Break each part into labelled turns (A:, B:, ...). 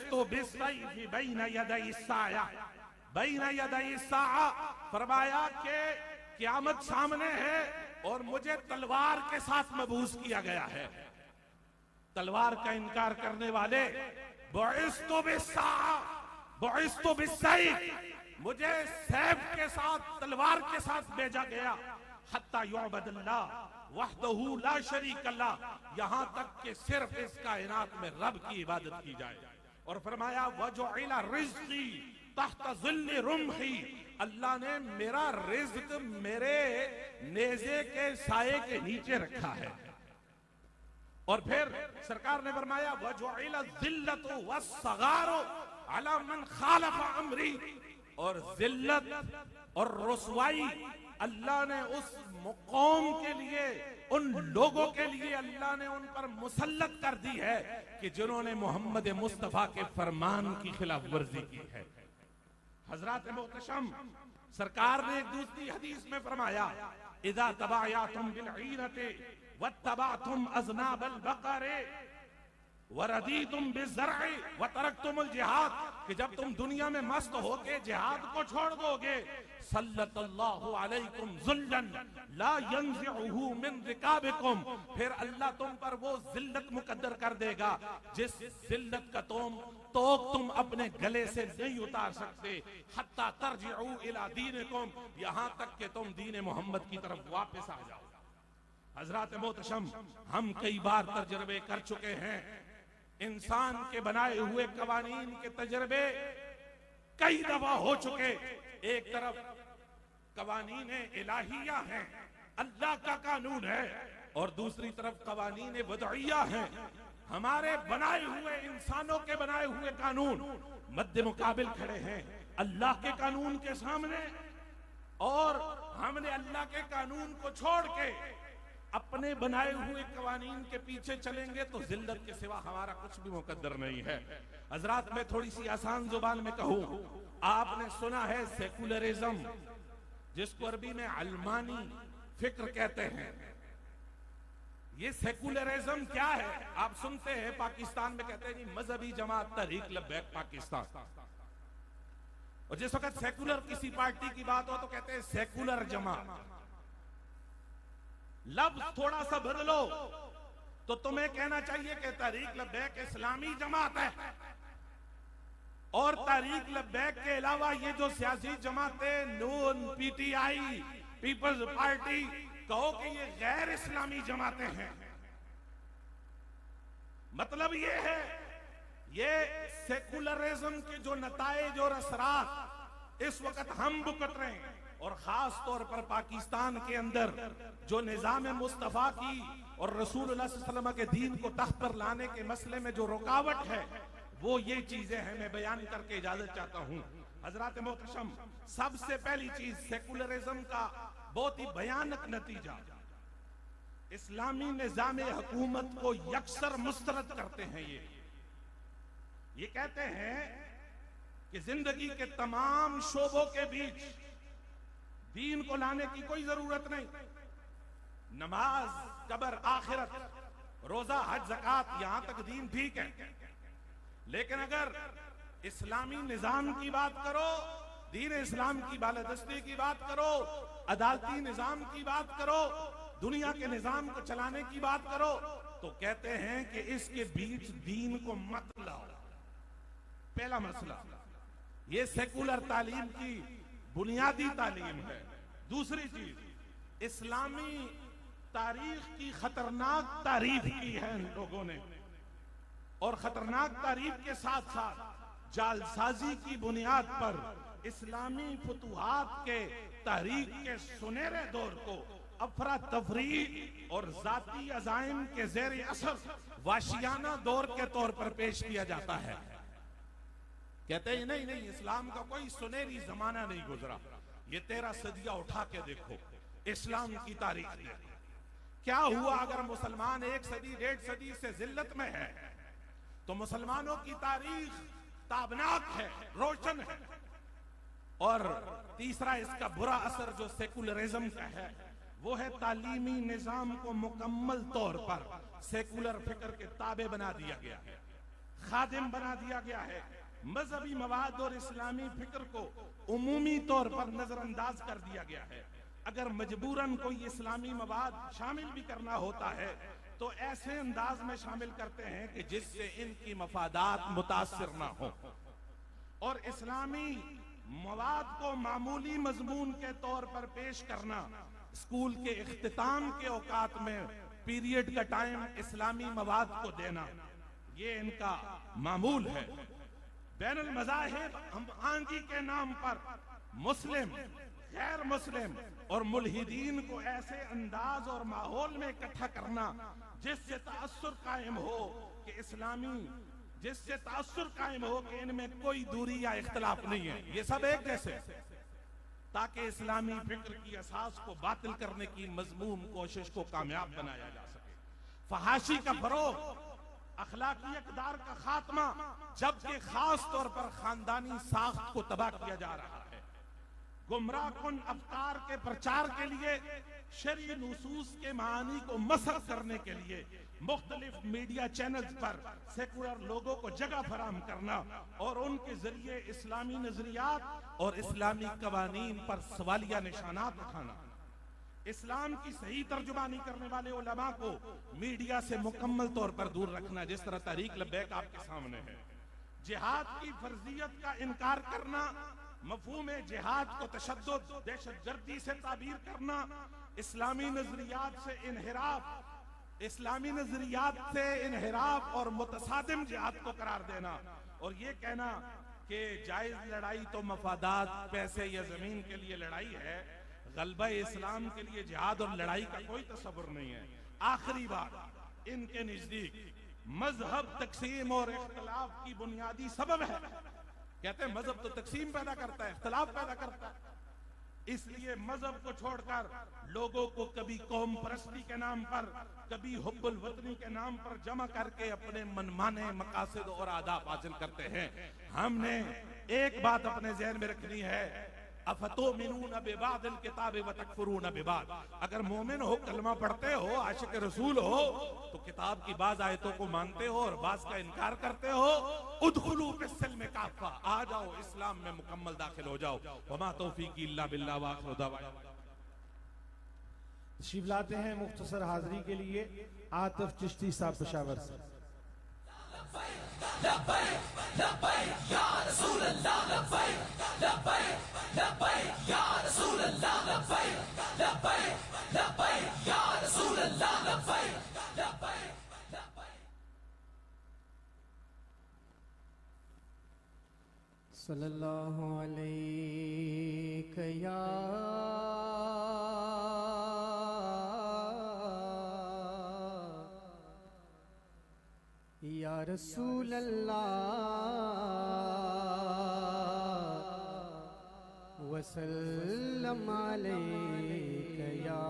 A: तो बिस्सैफि बैन यदै साया, बैन यदै साआ, फरमाया कि क़यामत सामने है और मुझे तलवार के साथ मबूस किया गया है। तलवार का इनकार करने वाले बुइस्तु बिस्साआ, बुइस्तु बिस्सैफ, मुझे सैफ के साथ, तलवार के साथ भेजा गया। हत्ता युअबदल्लाह वहदहू ला शरीक लह, यहां तक कि सिर्फ इस कायनात में रब की इबादत की जाए। और फरमाया वजुइला रिज़्क़ी तहत ज़िल्लि रुम्ही, अल्लाह ने मेरा रिज़्क़ मेरे नेज़े के साये के नीचे रखा है। और फिर सरकार ने फरमाया वजुइला ज़िल्लतु वस्सगारु अला मन खालफ अमरी, और जिल्लत और रुसवाई अल्लाह ने उस कौम के लिए, उन लोगों के लिए अल्लाह ने उन पर मुसल्लत कर दी है कि जिन्होंने मोहम्मद मुस्तफा के फरमान की खिलाफ वर्जी की है। हजरात मोहतरम, सरकार ने एक दूसरी हदीस में फरमाया इज़ा तबायातुम बिलईनति वत्तबातुम अज़नाबल बक़रे वरदीतुम बिज़र्इ वतरकतुमुल जिहाद, कि जब तुम दुनिया में मस्त होके जिहाद को छोड़ दोगे, सल्लल्लाहु अलैकुम ज़ुल्लन ला यंज़िउहु मिन रिकाबिकुम, फिर अल्लाह तुम पर वो जिल्लत मुकद्दर कर देगा जिस जिल्लत का तुम अपने गले से नहीं उतार सकते। हत्ता तरजिउ इला दीनिकुम, यहां तक कि तुम दीन मोहम्मद की तरफ वापस आ जाओ। हजरात मोहतरम, हम कई बार तजर्बे कर चुके हैं, इंसान के बनाए हुए कवानीन के तजर्बे कई दफा हो चुके। एक तरफ कवानीन इलाहिया हैं, अल्लाह का कानून है, और दूसरी तरफ कवानीन वदइया हैं, हमारे बनाए हुए, इंसानों के बनाए हुए कानून मद्दे मुकाबिल खड़े हैं अल्लाह के कानून के सामने। और हमने अल्लाह के कानून को छोड़ के अपने बनाए हुए कवानीन के पीछे चलेंगे तो जिल्लत के सिवा हमारा कुछ भी मुकद्दर नहीं है। हजरात, मैं थोड़ी सी आसान जुबान में कहूं, आपने सुना है सेकुलरिज्म, जिसको अरबी में अलमानी फिक्र कहते हैं। ये सेकुलरिज्म क्या है? आप सुनते हैं पाकिस्तान में कहते हैं जी मजहबी जमात तहरीक लब्बैक पाकिस्तान, और जिस वक्त सेकुलर किसी पार्टी की बात हो तो कहते हैं सेकुलर जमात। लफ्ज थोड़ा सा बदलो तो तुम्हें कहना चाहिए कि तहरीक लब्बैक इस्लामी जमात है, और तहरीक लब्बैक के अलावा ये जो सियासी जमातें नून, पीटीआई, पीपल्स पार्टी, कहो कि ये गैर इस्लामी जमातें हैं। मतलब ये है, ये सेकुलरिज्म के जो नताइज और असरात इस वक्त हम भुगत रहे हैं, और खास तौर पर पाकिस्तान के अंदर जो निजाम मुस्तफा की और रसूलुल्लाह सल्लल्लाहु अलैहि वसल्लम के दीन को तख्त पर लाने के मसले में जो रुकावट है, वो ये चीजें हैं। मैं बयान करके इजाजत चाहता हूं। हजरात मोहतरम, सबसे पहली चीज, सेकुलरिज्म का बहुत ही भयानक नतीजा, इस्लामी निजाम हुकूमत को यकसर मुस्तरद करते हैं। ये कहते हैं कि जिंदगी के तमाम शोबों के बीच दीन को लाने की कोई जरूरत नहीं। नमाज, कब्र, आखिरत, रोजा, हज, ज़कात, यहां तक दीन ठीक है, लेकिन अगर इस्लामी निजाम की बात करो, दीन इस्लाम की बालादस्ती की बात करो, अदालती निजाम की बात करो, दुनिया के निजाम को चलाने की बात करो, तो कहते हैं कि इसके बीच दीन को मत लाओ। पहला मसला, ये सेकुलर तालीम की बुनियादी तालीम है। दूसरी चीज, इस्लामी तारीख की खतरनाक तारीफ की है इन लोगों ने, और खतरनाक तारीफ के साथ साथ जालसाजी की बुनियाद पर इस्लामी फुतुहात के तारीख के सुनहरे दौर को अफरा तफरी और जाती अजाइम के जेर असर वाशियाना दौर के तौर पर पेश किया जाता है। कहते हैं नहीं नहीं, इस्लाम का कोई सुनहरी जमाना नहीं गुजरा, ये 13 सदियां उठा के देखो, इस्लाम की तारीख देखो। क्या हुआ अगर मुसलमान 1 सदी 1.5 सदी से जिल्लत में है, तो मुसलमानों की तारीख ताबनाक है, रोशन है। और तीसरा इसका बुरा असर जो सेकुलरिज्म का है, वो है तालीमी निजाम को मुकम्मल तौर पर सेकुलर फिक्र के ताबे बना दिया गया है। खादिम बना दिया गया है। मजहबी मवाद और इस्लामी फिक्र को उमूमी तौर पर नजरअंदाज कर दिया गया है। अगर मजबूरन कोई इस्लामी मवाद शामिल भी करना होता है तो ऐसे अंदाज में शामिल करते हैं कि जिससे इनकी मफादात मुतासिर ना हो, और इस्लामी मवाद को मामूली मजमून के तौर पर पेश करना, स्कूल के इख्तिताम के औकात में पीरियड का टाइम इस्लामी मवाद को देना, ये इनका मामूल है। बैनुल मज़ाहिब हमआहंगी के नाम पर मुस्लिम, गैर मुस्लिम और मुल्हिदीन को ऐसे अंदाज और माहौल में इकट्ठा करना जिससे तासुर कायम हो कि इनमें कोई दूरी या इख्तिलाफ नहीं है, ये सब एक जैसे, ताकि इस्लामी फिक्र की असास को बातिल करने की मजमूम कोशिश को कामयाब बनाया जा सके। फहाशी का फरोग, अखलाकी अक़दार का खात्मा, जबकि खास तौर पर खानदानी साख्त को तबाह किया जा रहा है। गुमराह कुन अफकार के प्रचार के लिए, शरई नुसूस के मानी को मसख करने के लिए मुख्तलिफ मीडिया चैनल्स पर सेकुलर लोगों को जगह फराहम करना और उनके जरिए इस्लामी नजरियात और इस्लामी कवानीन पर सवालिया निशानात उठाना, इस्लाम की सही तर्जुमानी करने वाले उलमा को मीडिया से मुकम्मल तौर पर दूर रखना, जिस तरह तहरीक लब्बैक आपके सामने है। जिहाद की फर्जियत का इनकार करना, मफहूम जिहाद को तशद्दुद, दहशतगर्दी से ताबीर करना, इस्लामी नजरियात से इनहिराफ और मुतसादिम जिहाद को करार देना, और ये कहना कि जायज लड़ाई तो मफादात, पैसे या जमीन के लिए लड़ाई है, गलबा इस्लाम के लिए जिहाद और लड़ाई का कोई तसव्वुर नहीं है। आखिरी बात, इनके नजदीक मजहब तकसीम और इख्तिलाफ की बुनियादी सबब है। कहते हैं मजहब तो तकसीम पैदा करता है, इख्तिलाफ पैदा करता है, इसलिए मजहब को छोड़कर लोगों को कभी कौम परस्ती के नाम पर, कभी हुब्बुल वतनी के नाम पर जमा करके अपने मनमाने मकासद और आदाब हासिल करते हैं। हमने एक बात अपने ज़हन में रखनी है, अफतुमिनून बिबादिल किताबि व तकफुरून बिबाद। अगर मोमिन हो, कलमा पढ़ते हो, आशिक रसूल हो, तो किताब की बाज आयतों को मानते हो और बाज का इनकार करते हो। उदखुलू फिस्सिल्म काफ़ा, आ जाओ इस्लाम में मुकम्मल दाखिल हो जाओ। वमा तौफीकी इल्ला बिल्लाह व आखिरु दअवाना।
B: तशरीफ लाते हैं मुख्तसर हाजिरी के लिए आतिफ चिश्ती साहब पेशावर से।
C: सल्लल्लाहु अलैहि या रसूल अल्लाह वसल्लम अलैका या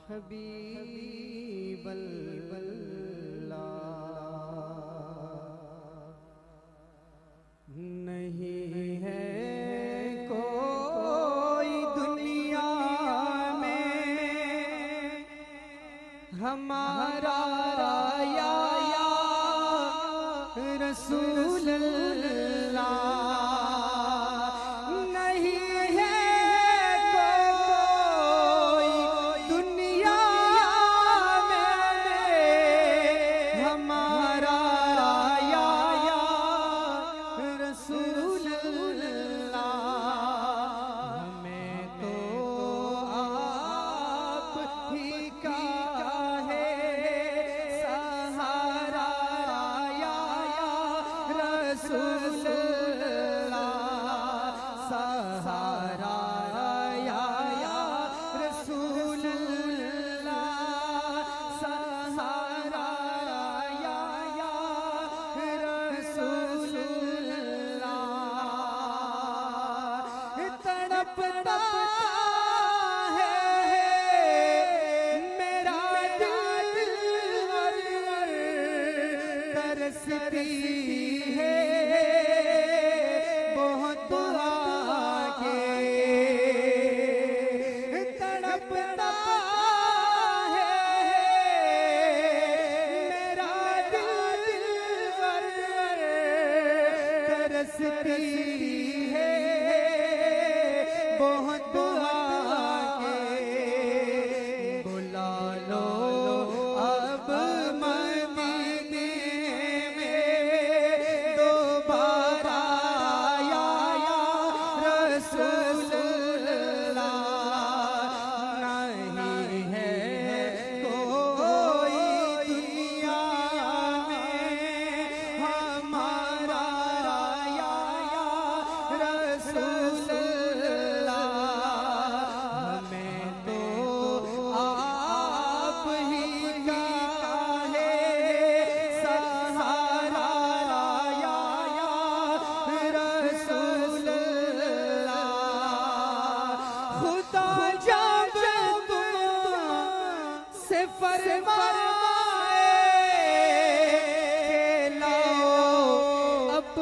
C: हबीब अल्लाह। नहीं है कोई दुनिया में हमारा या रसूल अल्लाह, नहीं है कोई दुनिया में हमारा या रसूल अल्लाह। हमें तो आप ही का है सहारा या रसूल अल्लाह, सहारा या रसूल अल्लाह, सहारा या रसूल अल्लाह। तड़पता है मेरा दिल और तरसती है बहुत आगे। तड़पता है मेरा दिल तरसती है बहुत आगे बुला लो अब मदीने में दोबारा या रसूल अल्लाह नहीं है कोई दुनिया में हमारा या रसूल अल्लाह हमें तो आप ही का है सहारा या रसूल अल्लाह खुदा जब तुमसे फरमाए लाओ अब